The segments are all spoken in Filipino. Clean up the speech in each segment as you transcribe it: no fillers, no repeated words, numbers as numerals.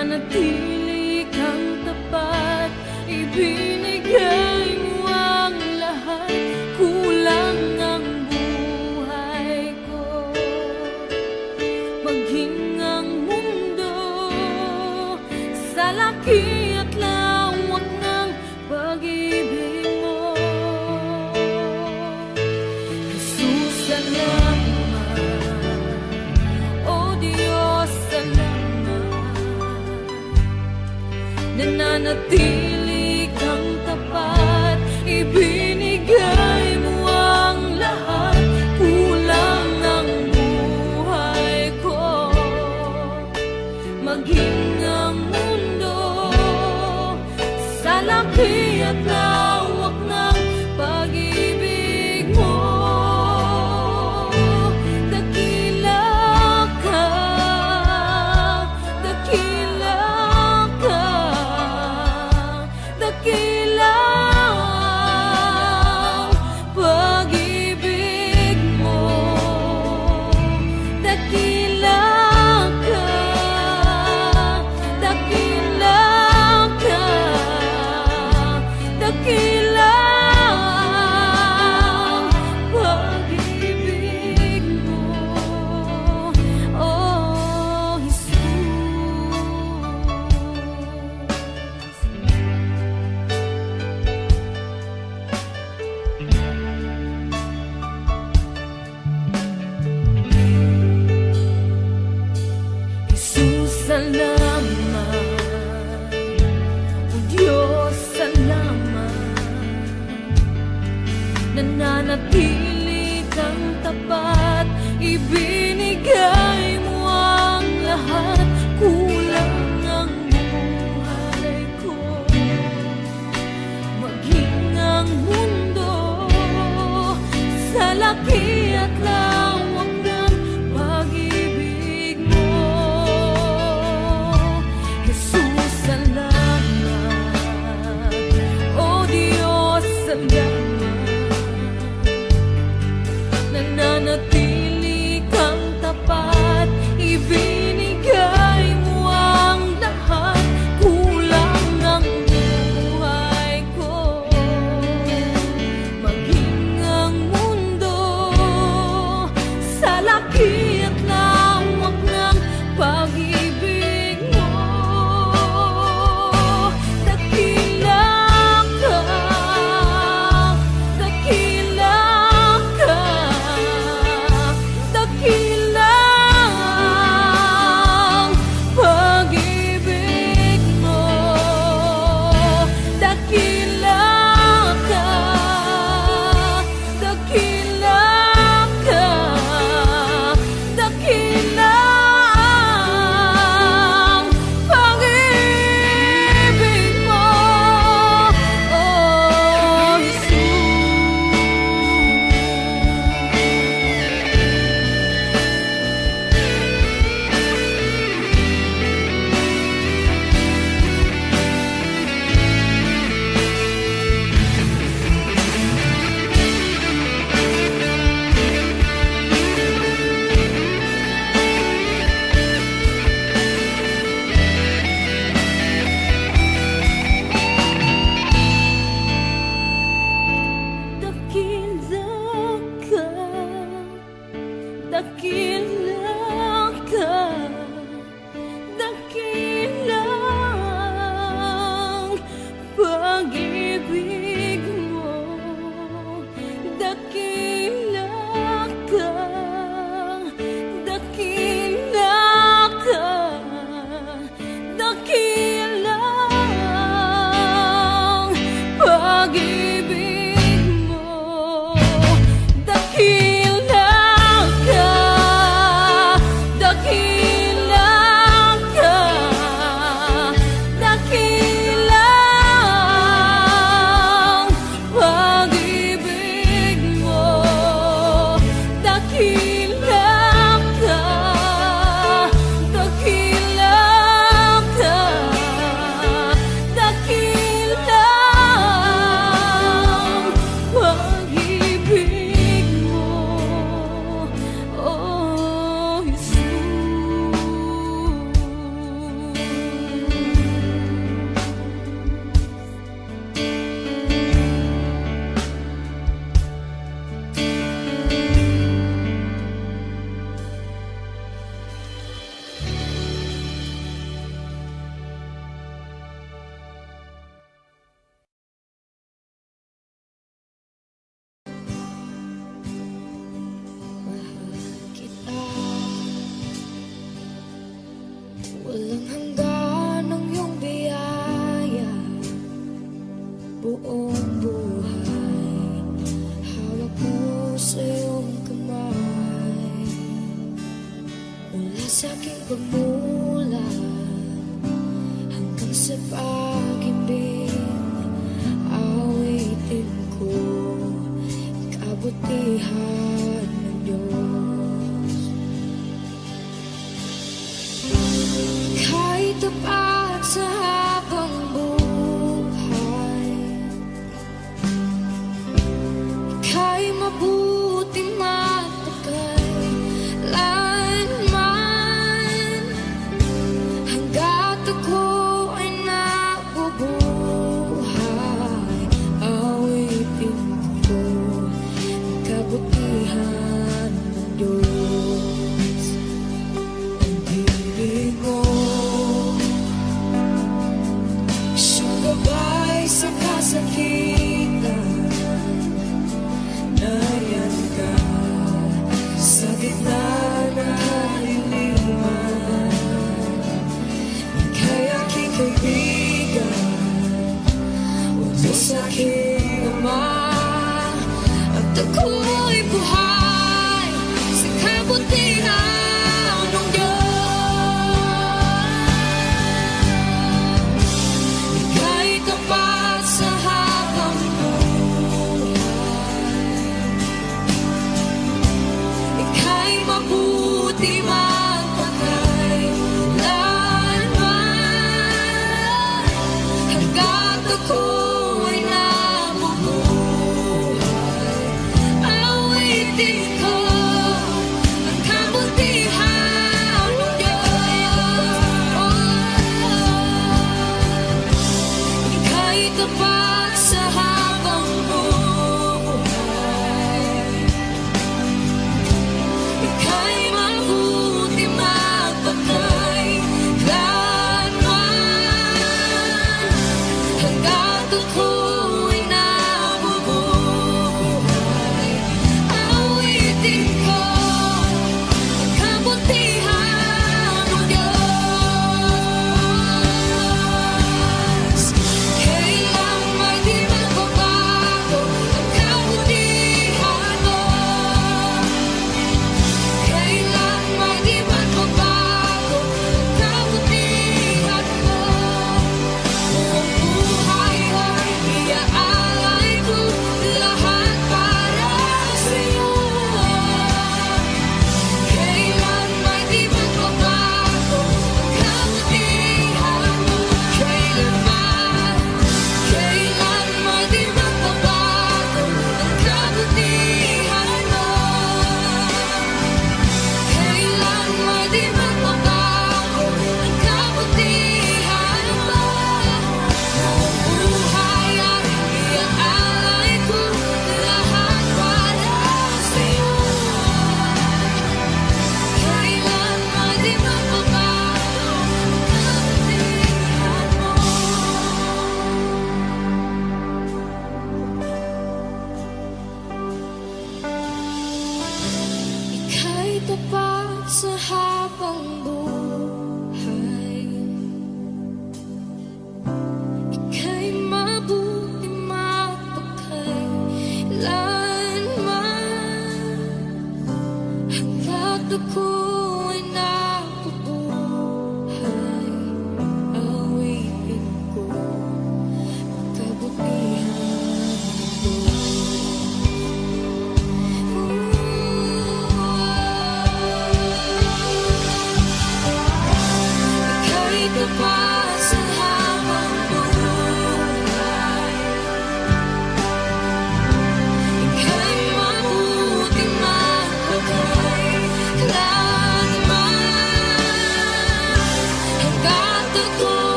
nananatili kang tapat, ibinigay mo ang lahat, kulang ang buhay ko. Maging ang mundo sa laki at lawak ng pag-ibig mo, Jesus, salamat. O Diyos, salamat. Nananatili kang tapat, ibinigay mo ang lahat, kulang ang buhay ko. Maging ang mundo sa laki at lawak ng pag-ibig mo, dakila ka, dakila ka, Walang hanggan ang iyong biyaya, buong buhay hawak mo sa iyong kamay. Mula sa aking pagmulat hanggang sa pag-ibig, awitin ko kabutihan ng Diyos. Kahit tapat sa habang buhay, ika'y mabuti matagal lanman. Hanggat ako ay nabubuhay, awitin ko ang kabutihan ng Diyos. Ang ibig mo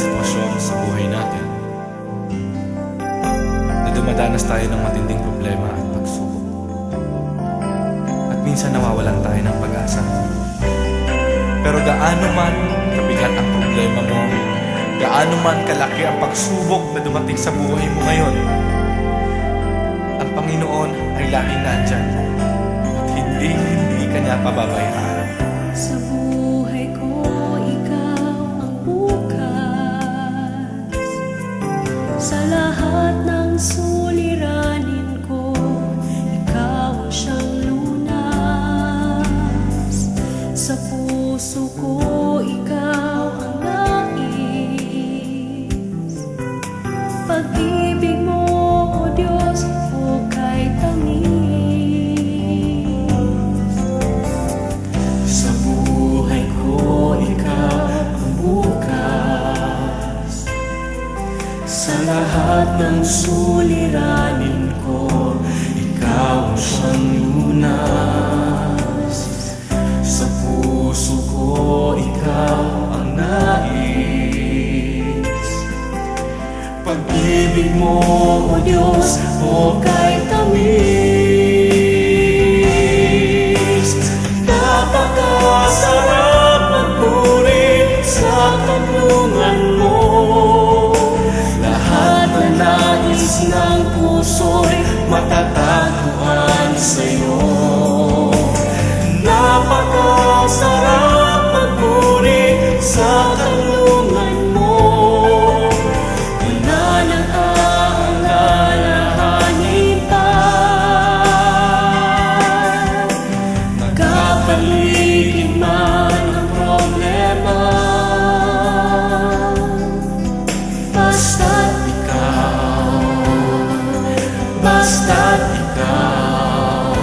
sitwasyon sa buhay natin na dumadanas tayo ng matinding problema at pagsubok. At minsan nawawalan tayo ng pag-asa. Pero gaano man kabigat ang problema mo, gaano man kalaki ang pagsubok na dumating sa buhay mo ngayon, ang Panginoon ay laging nandyan at hindi ka niya pababayaan. Sa buhay ko, ikaw ang bukas. Sa lahat ng suliranin ko, ikaw ang siyang lunas. Sa puso ko, ikaw ang nais. Pag-ibig mo, O Diyos, hukay tamis. Sa buhay ko, ikaw ang bukas. Sa lahat ng suliranin ko, ikaw ang siyang lunas. Sa puso ko, ikaw ang nais. Pag-ibig mo, O Diyos, hukay tamis. Napakasarap magpuri sa kanlungan mo. Lahat na nais ng puso'y matatagpuan sa'yo. Napakasarap magpuri sa kanlungan mo. Wala nang aalalahanin pa. Nagkapaligid man ang problema, basta't ikaw, basta't ikaw,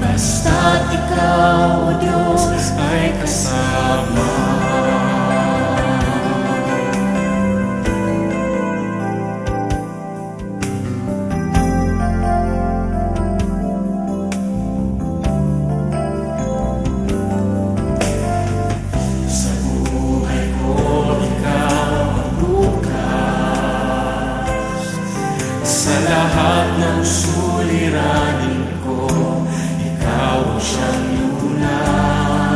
basta't ikaw, O Diyos, ay kasama. Sa buhay ko, ikaw ang bukas. Sa lahat ng suliranin ko, ikaw ang siyang lunas.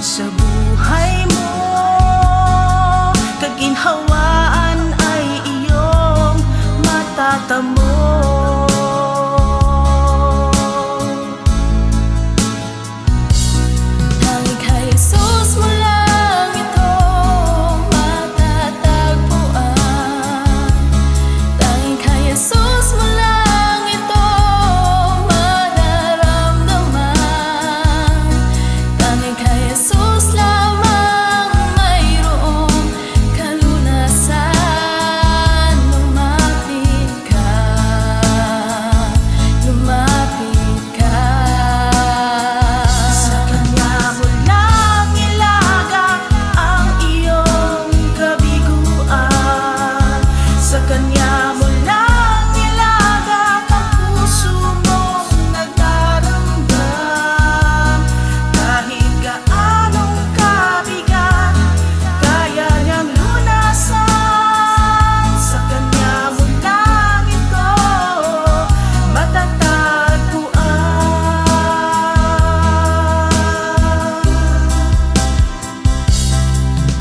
sa buhay mo. Kaginhawaan ay iyong matatamo. Tanging kay Jesus mo lang ito matatagpuan. Tanging kay Jesus mo lang ito mararamdaman. Tanging kay Jesus lamang mayroong kalunasan. Lumapit ka, lumapit ka. Sa Kanya mo lang ilagak ang iyong kabiguan. Sa Kanya mo lang ilagak ang puso mong nagdaramdam. Kahit gaanong kabigat, kaya niyang lunasan. Sa Kanya mo lang ito matatagpuan.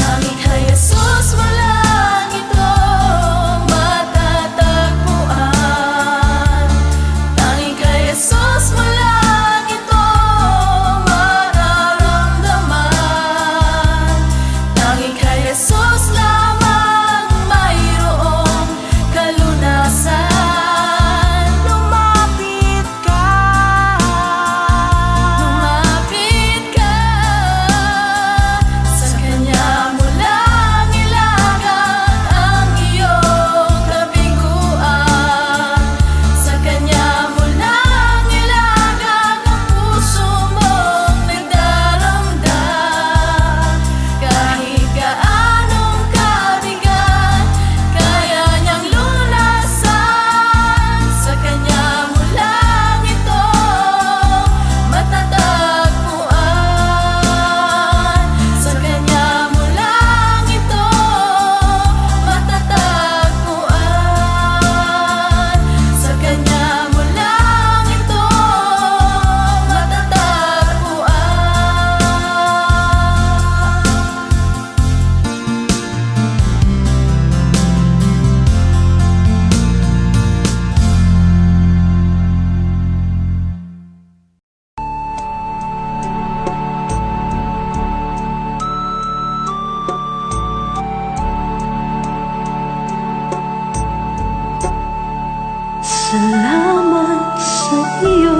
Tanging kay Jesus mo lang ito matatagpuan. Tanging kay Jesus mo lang ito mararamdaman. Tanging kay Jesus lamang mayroong kalunasan. Lumapit ka, Lumapit ka. Sa Kanya mo lang ilagak ang iyong kabiguan. Sa Kanya mo lang ilagak ang puso mong nagdaramdam. Kahit gaanong kabigat, kaya niyang lunasan. Sa Kanya mo lang ito matatagpuan. Sa Kanya mo lang ito matatagpuan. Sa Kanya mo lang ito matatagpuan. salamat sa iyo,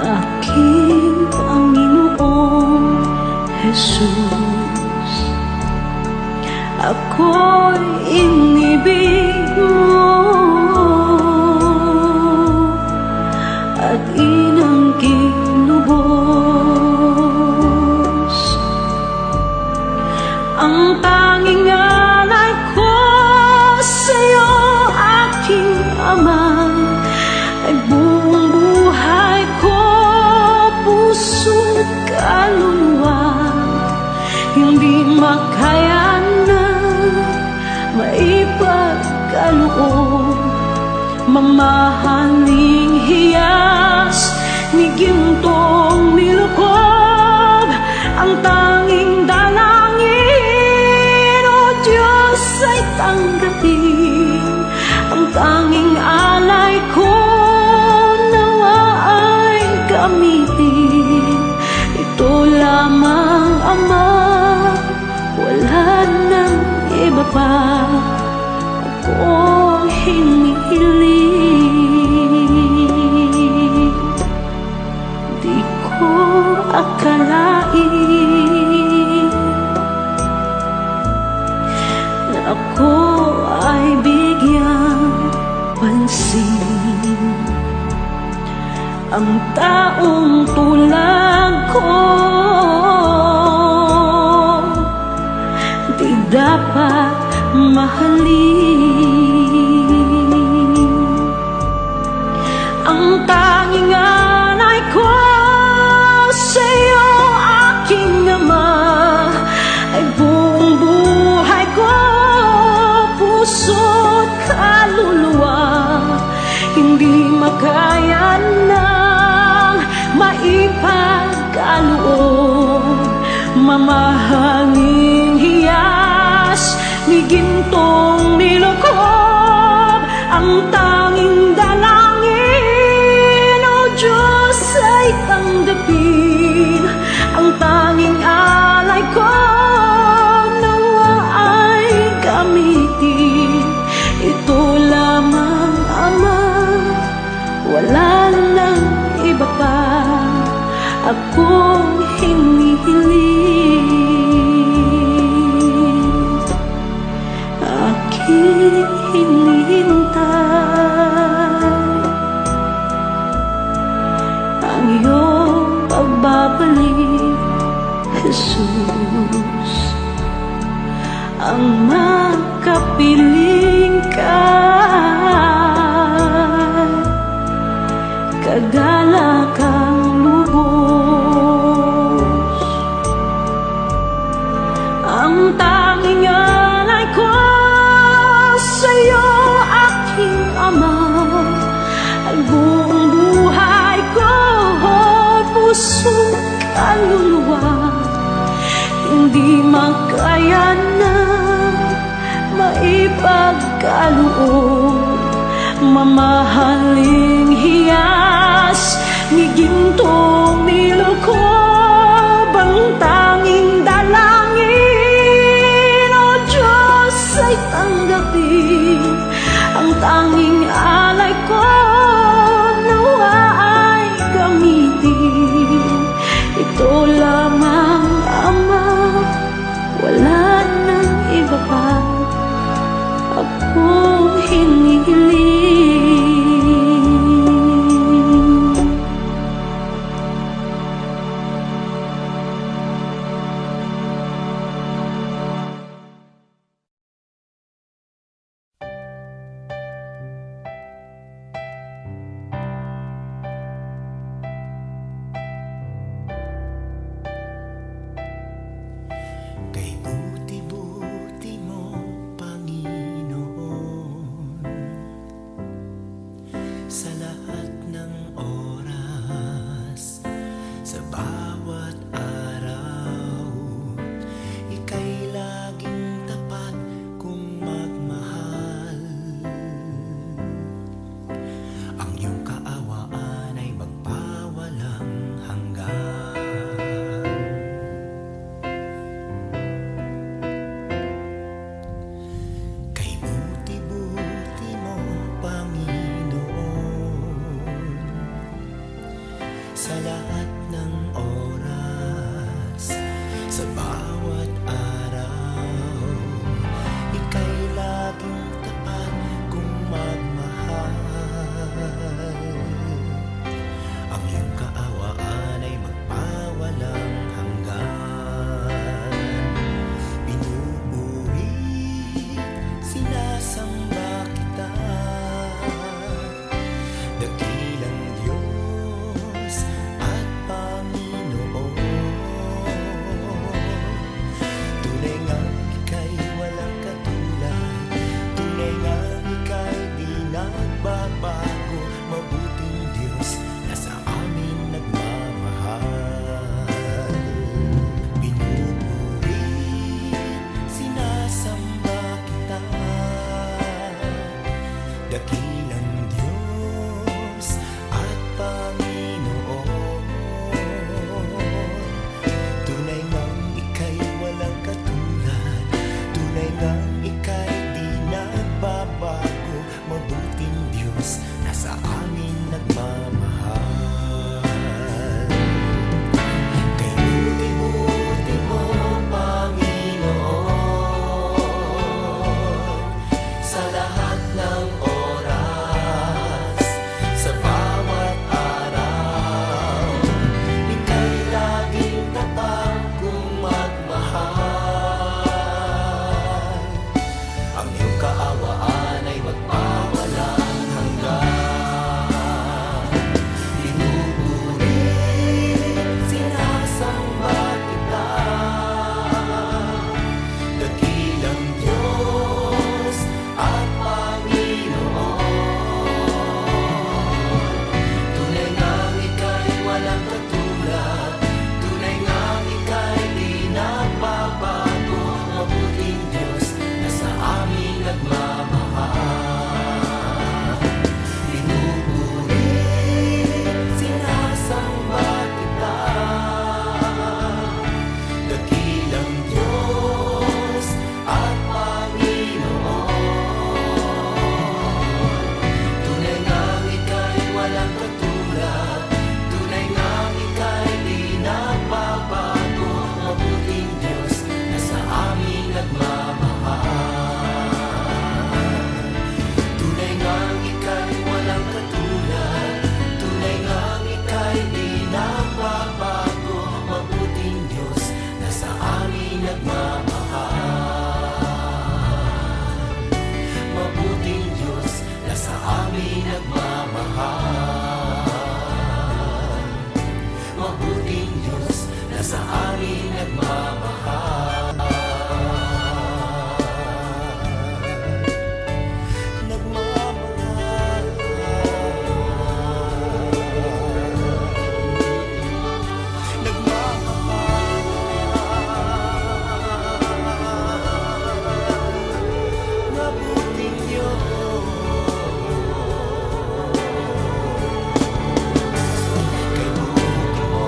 aking Panginoong Jesus. Ako'y inibig mo at inangking lubos. Ang tanging alay ko sa'yo, aking Ama, ay buong buhay ko, puso't kaluluwa. Hindi makaya na maipagkaloob, mamahaling hiyas ni gintong nilukob. Ang tanging dalangin, O Diyos, ay tanggapin. Ang tanging alay ko nawa ay gamitin. Ito lamang, Ama, wala nang iba pa akong hinihiling. Di ko akalain na ako ay bigyang pansin. Ang taong tulad ko di dapat mahalin. Ang tanging alay ko sa'yo, aking Ama, ay buong buhay ko, puso't kaluluwa. Hindi makaya ng maipagkaloob. Mamahaling hiyas ni gintong nilokob, ang tanging dalangin, o Diyos, ay tanggapin. Ang tanging alay ko nawa ay gamitin. Ito lamang, Ama, wala nang iba pa akong hinihiling. Aking hinihintay ang iyong pagbabalik, Jesus. Ang makapiling ka, kagalakang lubos. Ang tanging alay ko sa'yo, aking Ama, ay buong buhay ko, puso, kaluluwa. Hindi makayanan, maipagkaloob. Mamahaling hiyas ni gintong nilokob, ang tanging dalangin, o Diyos, ay tanggapin. Ang tanging alay ko nawa ay gamitin. Ito lamang, Ama, wala nang iba pa akong hinihiling. Kay buti-buti mo, Panginoon, sa lahat ng oras, sa bawat araw, ika'y laging tapat kung magmahal. Ang iyong kaawaan ay magpawalang hanggan. Kay buti-buti mo, Panginoon, sa lahat ng oras, sa bawat araw, ika'y laging tapat kung magmahal. Ang iyong kaawaan ay magpawalang hanggan. Pinupuri, sinasamba kita, dakilang Diyos at walang katulad. Tunay ngang ika'y di nagbabago. Mabuting Diyos na sa amin nagmamahal. Tunay ngang ika'y walang katulad. Tunay ngang ika'y di nagbabago. Mabuting Diyos na sa amin nagmamahal. Mabuting Diyos na sa amin nagmamahal. Mabuting Diyos na sa amin nagmamahal. Nagmamahal. Nagmamahal. Mabuting Diyos. Kay buti mo,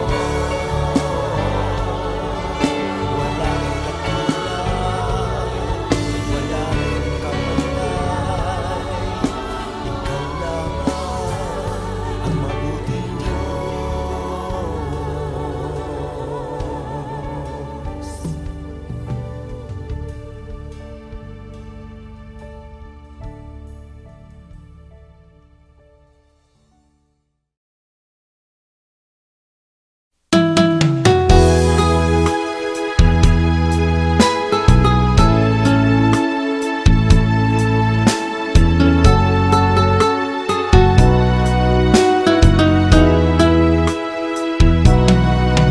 wala kang katulad, wala kang kapantay. Ikaw lamang ang mabuting Diyos.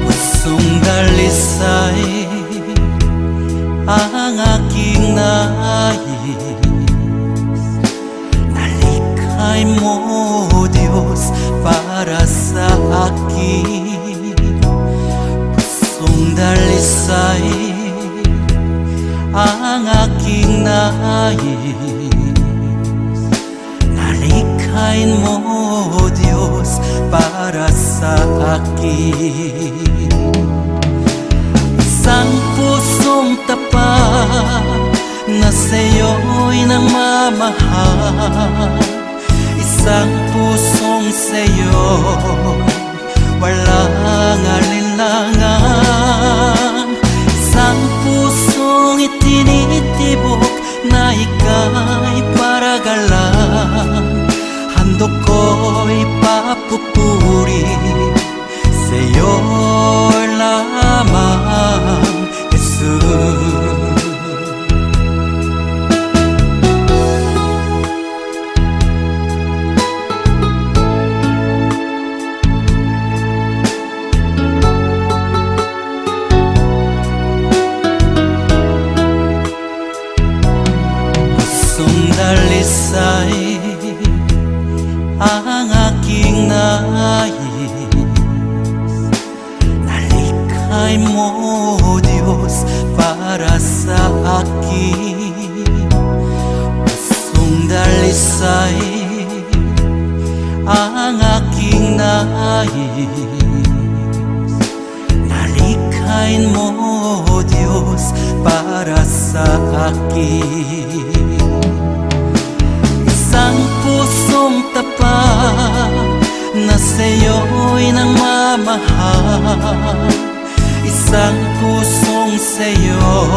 Pusong dalisay ang aking nais. Nalikhay mo, Diyos, para sa akin. Pusong dalisay ang aking nais. Nalikhain mo, Diyos, para sa akin. Isang pusong tapat na sa'yo'y nagmamahal. Isang pusong sa'yo walang alinlangan. Isang pusong itinitibok na ika'y paragalan. Handog ko'y papupuri sa'yo lamang, Jesus. Pusong dalisay ang aking nais. Nalikhay mo, Diyos, para sa akin. Pusong dalisay ang aking nais. Nalikhain mo, Diyos, para sa akin. Isang pusong tapat na sa'yo'y nagmamahal. Isang pusong sa'yo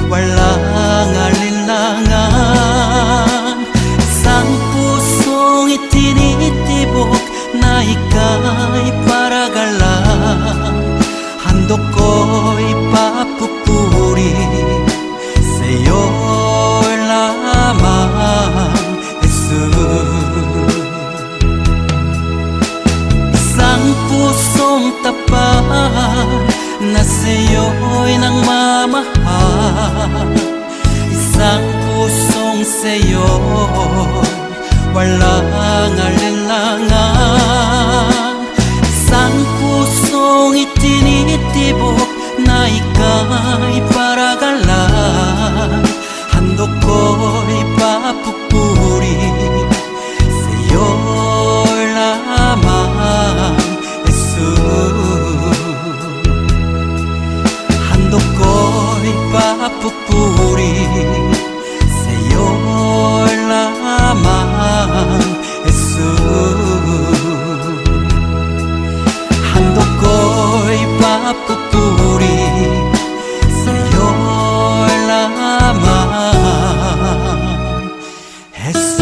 walang alinlangan. Isang pusong itinitibok na ika'y paragalan. Handog ko'y papupuri sa'yo lamang, Jesus. Isang pusong tapat na sa'yo'y nagmamahal. Isang pusong sa'yo walang alinlangan. Isang pusong itinitibok na ika'y paragalan. Handog ko'y papupuri sa'yo lamang, Jesus. Handog ko'y papupuri sa'yo lamang, Jesus. papupuri sa'yo lamang, Jesus.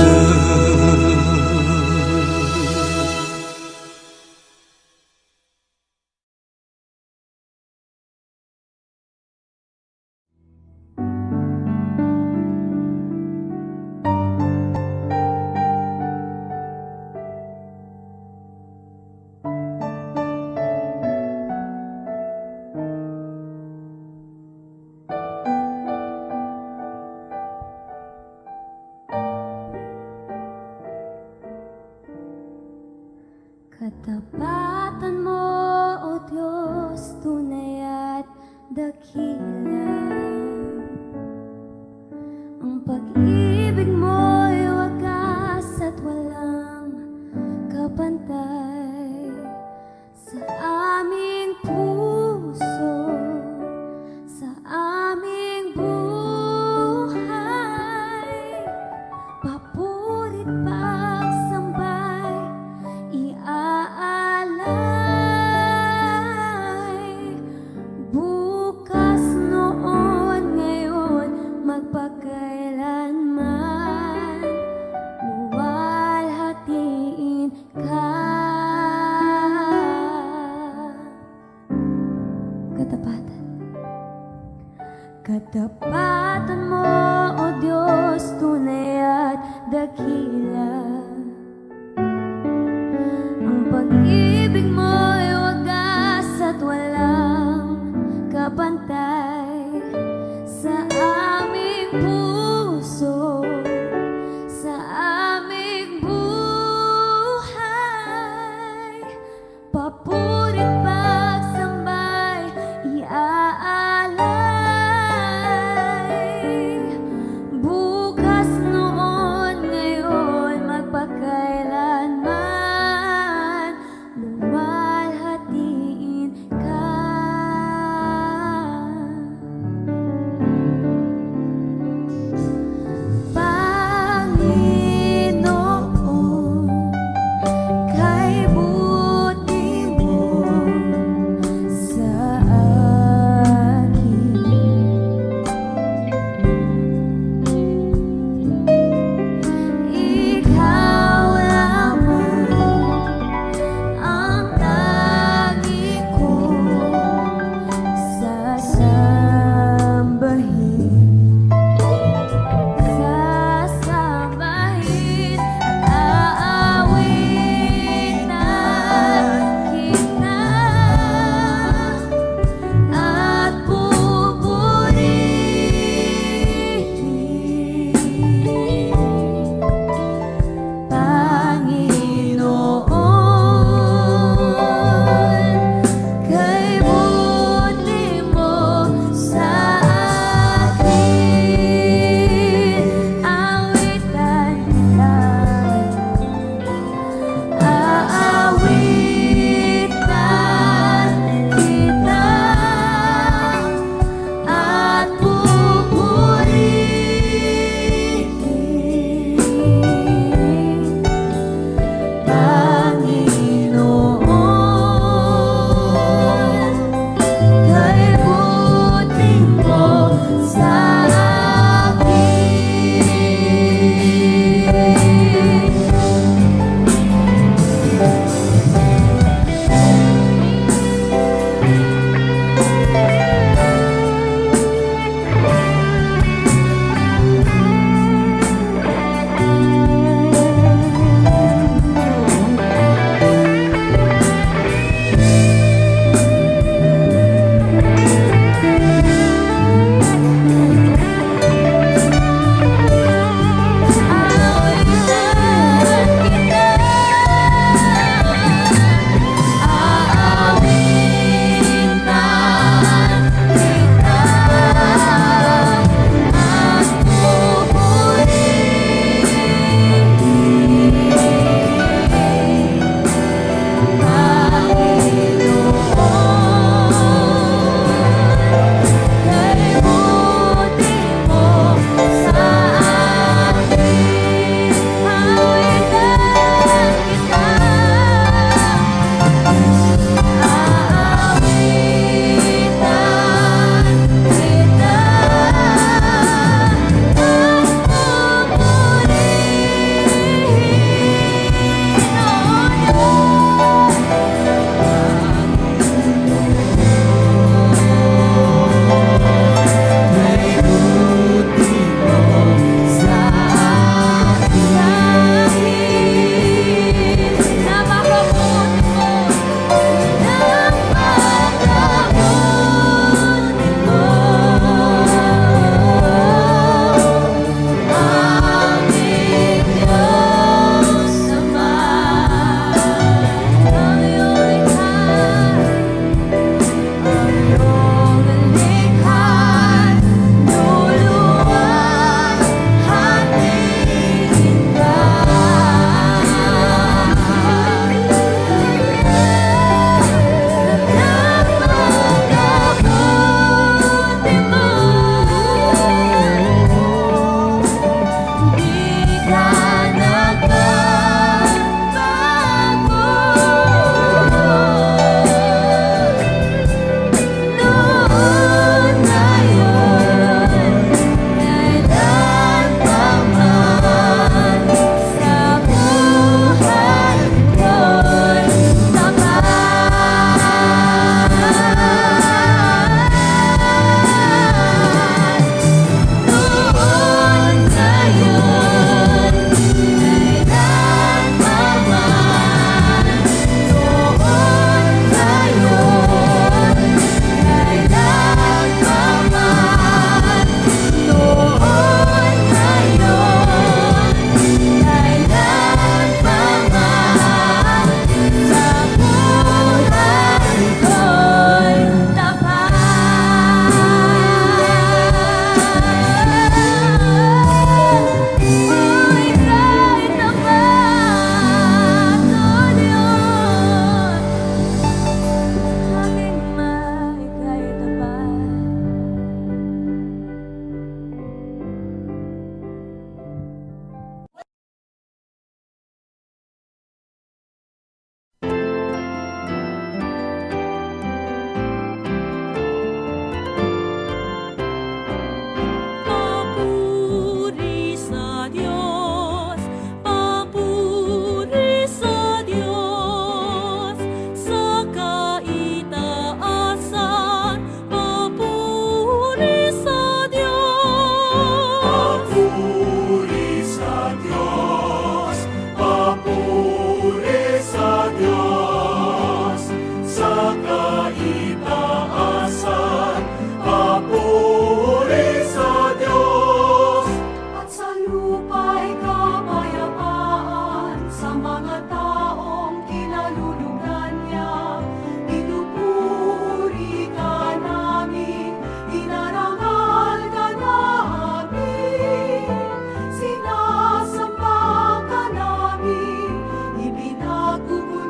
Katapatan mo, O Diyos, tunay at dakila. Ang pag-ibig mo'y wagas at walang kapantay sa aming puso, sa aming buhay. Papurit pagsambay, iaalay. Bukas, noon, ngayon, magpakailanman, luwalhatiin ka.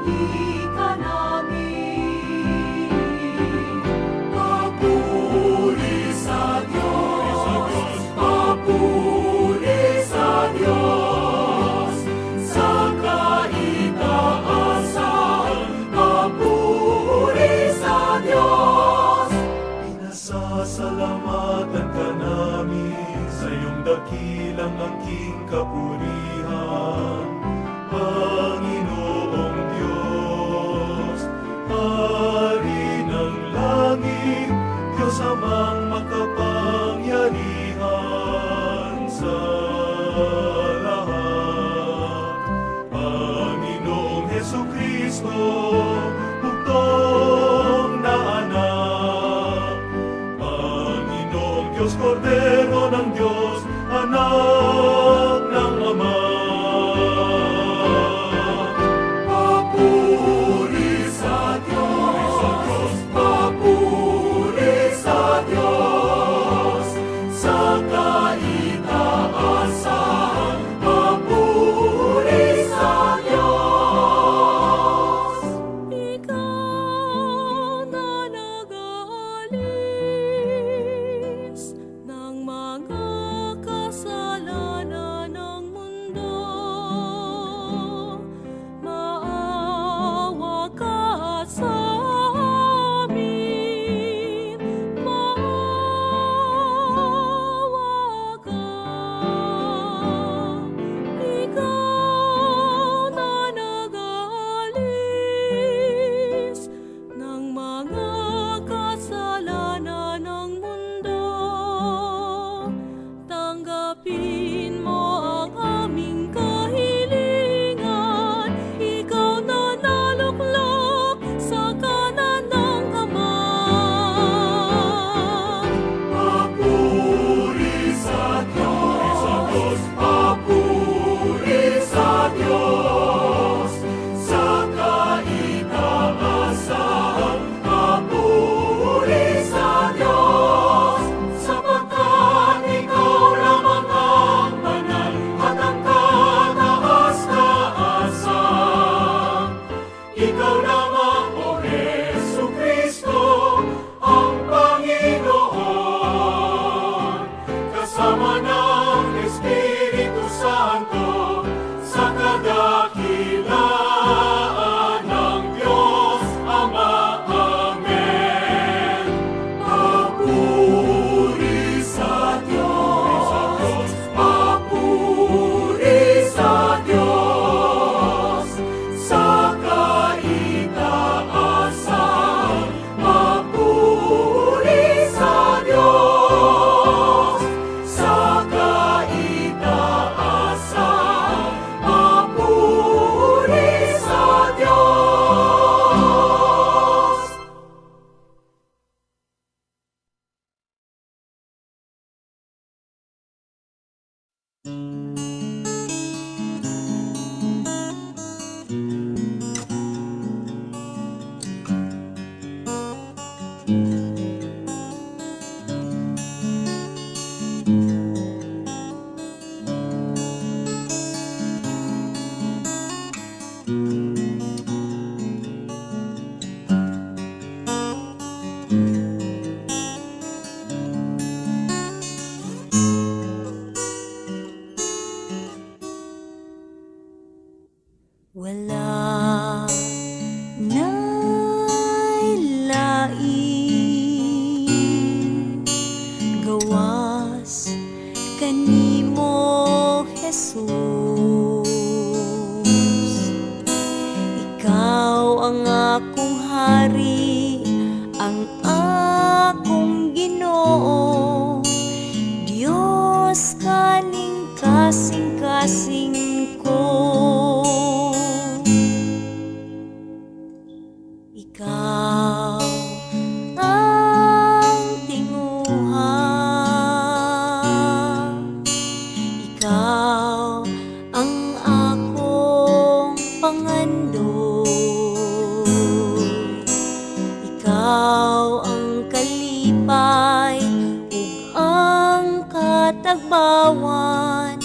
ika namin. Papuri sa Diyos, papuri sa Diyos, sa kaitaasan, papuri sa Diyos. Pinasasalamatan ka namin sa iyong dakilang angking kapurihan, Panginoong Diyos, Hari ng langit, Diyos amang makapangyarihan sa lahat. Panginoong Hesukristo, bugtong na anak, Panginoong Diyos, Kordero ng Diyos, anak ng Ama. Papuri sa Diyos, papuri sa Diyos, sa kaitaasan, papuri sa Diyos. Ikaw na nag-aalis ng mga kasalanan ng mundo, maawa ka sa amin, maawa ka. Ikaw na nag-aalis ng mga kasalanan ng mundo, tanggapin mo ang aming kahilingan. Ikaw na naluklok sa kanan ng Ama. Papuri sa Diyos, papuri sa Diyos, sa kaitaasan, papuri sa Diyos, sapagkat ikaw lamang ang banal at ang kataas-taasan. Ikaw lamang, O Hesukristo, ang Panginoon, kasama ng Espiritu Santo, sa kadakilaan ng Diyos Ama. Amen. Papuri sa Diyos, papuri sa Diyos, sa kaitaasan, papuri sa Diyos, sa kaitaasan, papuri sa Diyos. Wala nailain gawas kanimo Jesus. Ikaw ang akong hari, ang akong Ginoo, Diyos kaning kasing-kasing ko. Ikaw ang tinguha, ikaw ang akong pangandoy, ikaw ang kalipay ug ang katagbawan,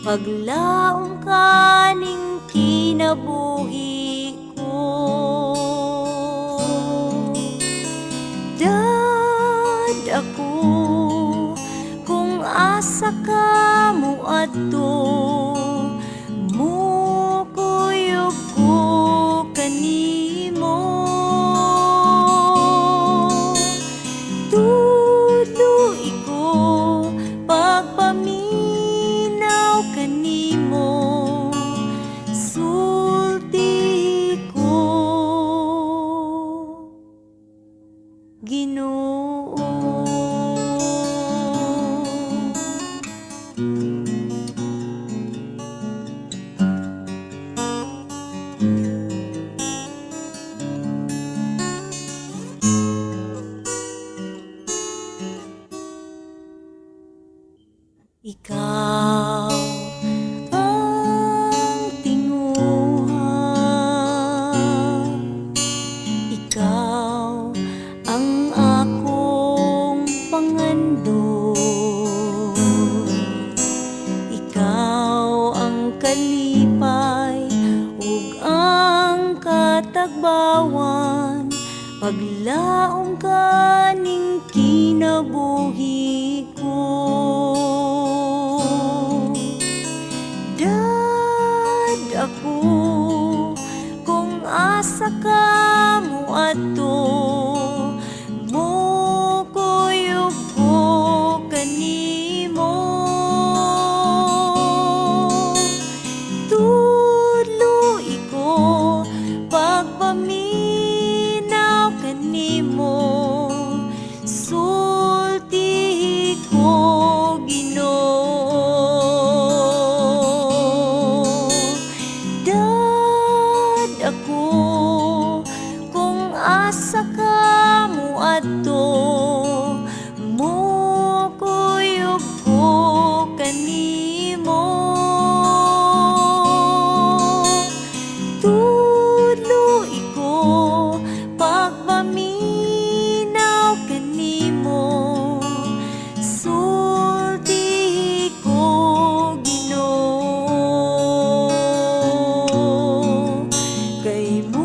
paglaom kaning kinabuhi ko. kanimo. Tuluy ko pagpaminaw kanimo, sulti ko Ginoo. Ikaw ang tinguhan, ikaw ang akong pangandon, ikaw ang kalipay ug ang katagbawan, paglaom ka ning kinabuhi ko. Dad ako kung asa ka mo ato, mo kuyog ko kanimo. Tuloy ko pagpaminaw kanimo, sulti ko Ginoo. Dad ako kung asa ka mo ato, mo kuyog ko kanimo. Tuloy ko pagpaminaw kanimo, sulti ko Ginoo. Kay mo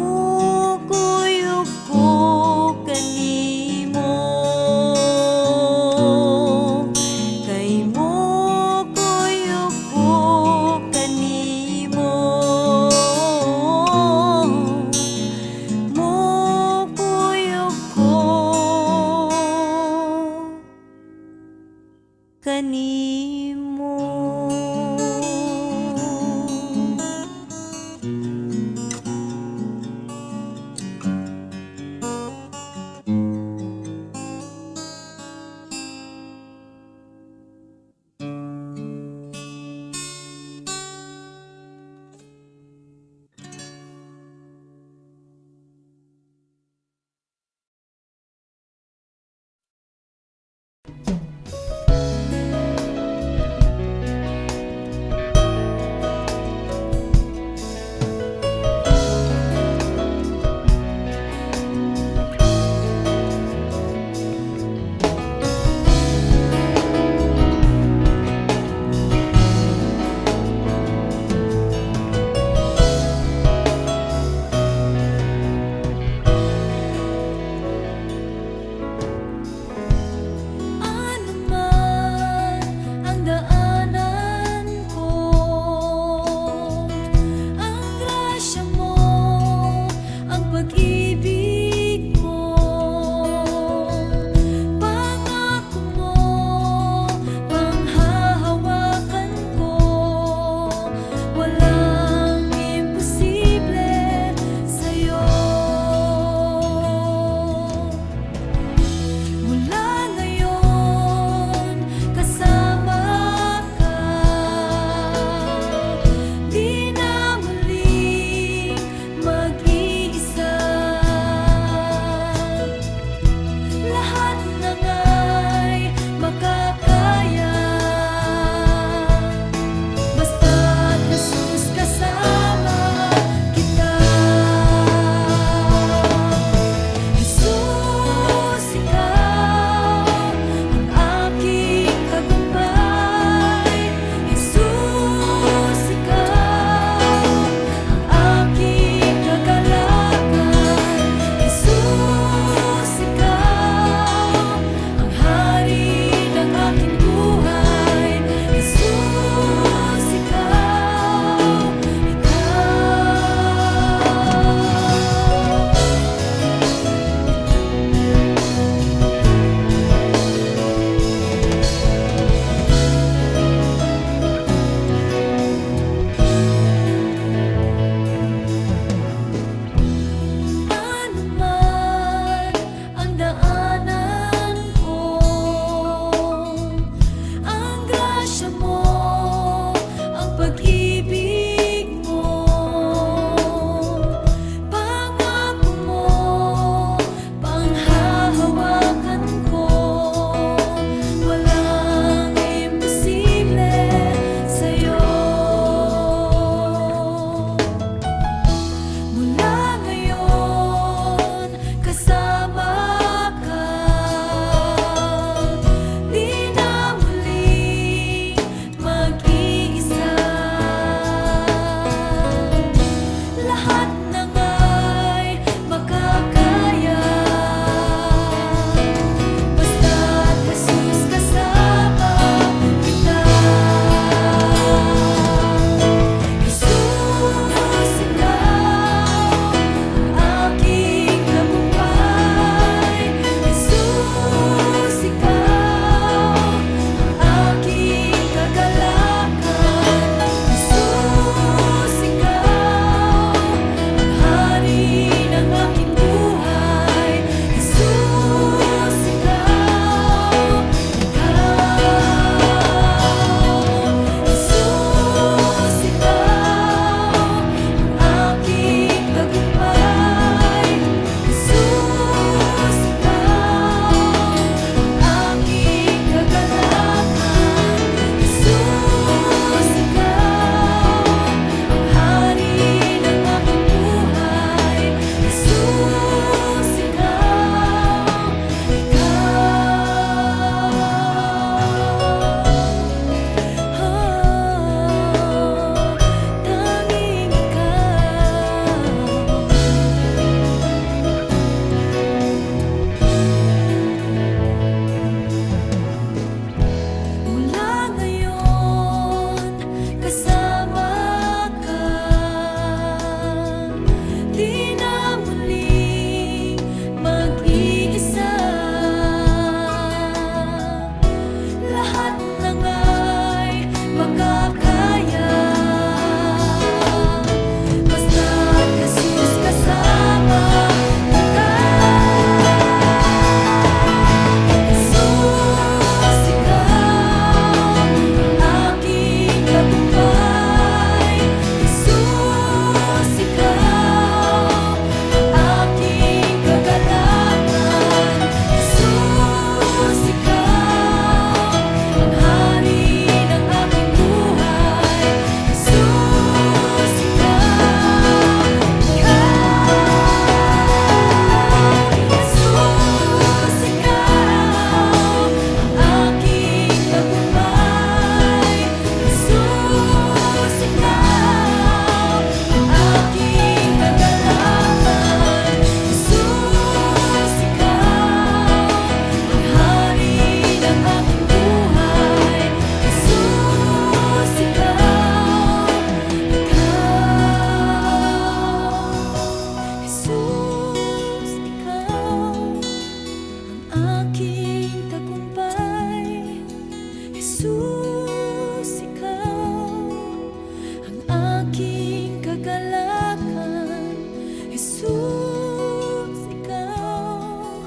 Jesus, ikaw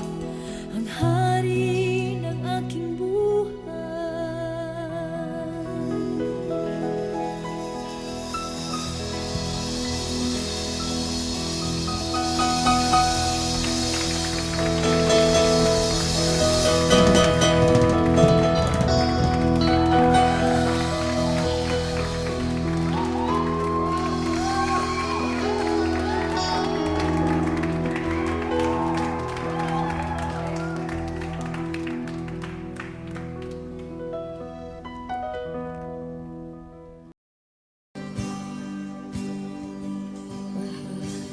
ang hari ng aking buhay.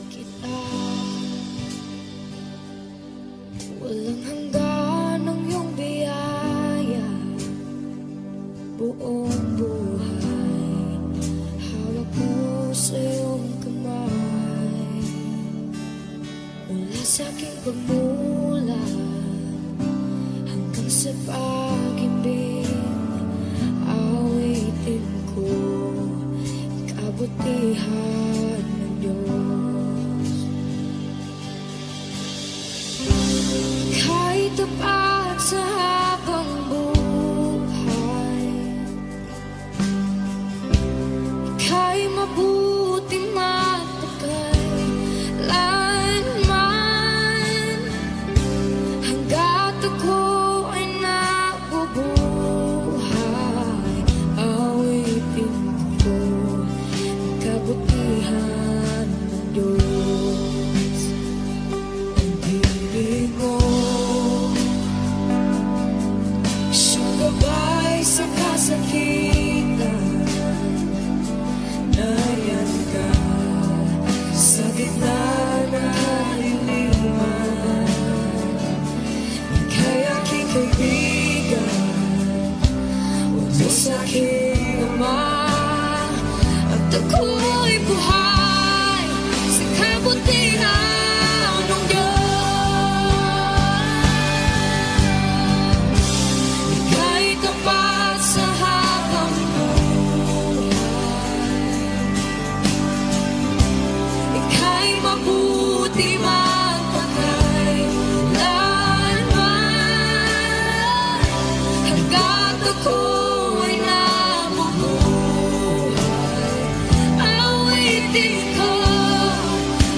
Kita walang hanggan ang iyong biyaya, buong buhay hawak mo sa iyong kamay. Mula sa aking pagmulat hanggang sa pag-ibig, awitin ko kabutihan ng Diyos. Kahit tapat sa habang buhay, ika'y mabuti matagal lanman. Hanggat ako ay nabubuhay, awitin ko ang kabutihan ng Diyos. Ang ibig mo, siyang gabay sa kasakitan. Nariyan ka sa gitna ng kaliliman. Ika'y aking kaibigan, Diyos aking Ama, at ako'y buhay sa kabutihan ng Diyos. Ika'y tapat sa habang buhay, ika'y mabuti magpakay lanman. Hanggat ako ay nabubuhay, awitin ko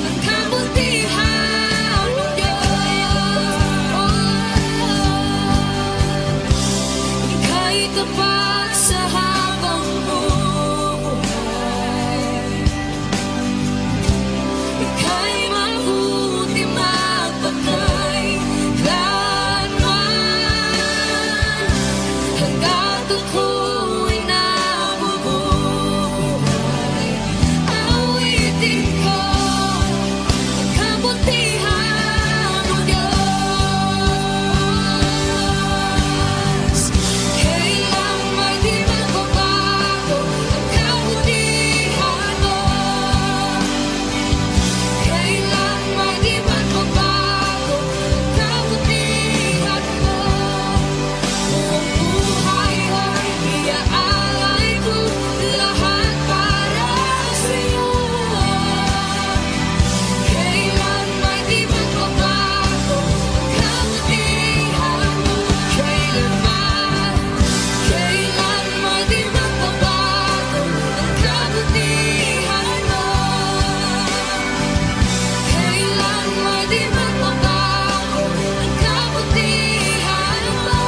ang kabutihan ng Diyos. Ika'y tapat sa habang buhay, ika'y mabuti magpakay lanman. Hanggat ako'y nabubuhay, awitin ko ang kabutihan ng Diyos. Kailang may di magbabago ang kabutihan mo. Kailan may di magbabago ang kabutihan mo. Buong buhay ay iaalay ko lahat para sa'yo. Kailan may di magbabago ang kabutihan mo. Kailan may di magbabago ang kabutihan mo. Kailan may di magbabago ang kabutihan mo.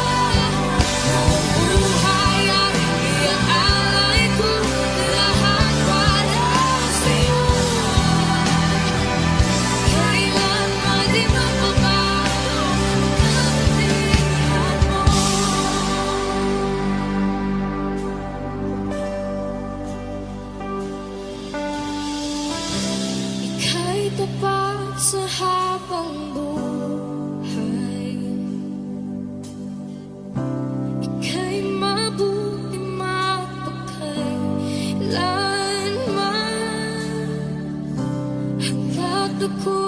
Buong buhay ay iaalay ko lahat para sa'yo. Kailan may di magbabago ang kabutihan mo. Ika'y tapat sa habang buhay, ika'y mabuti magpakay lanman. Hanggat ako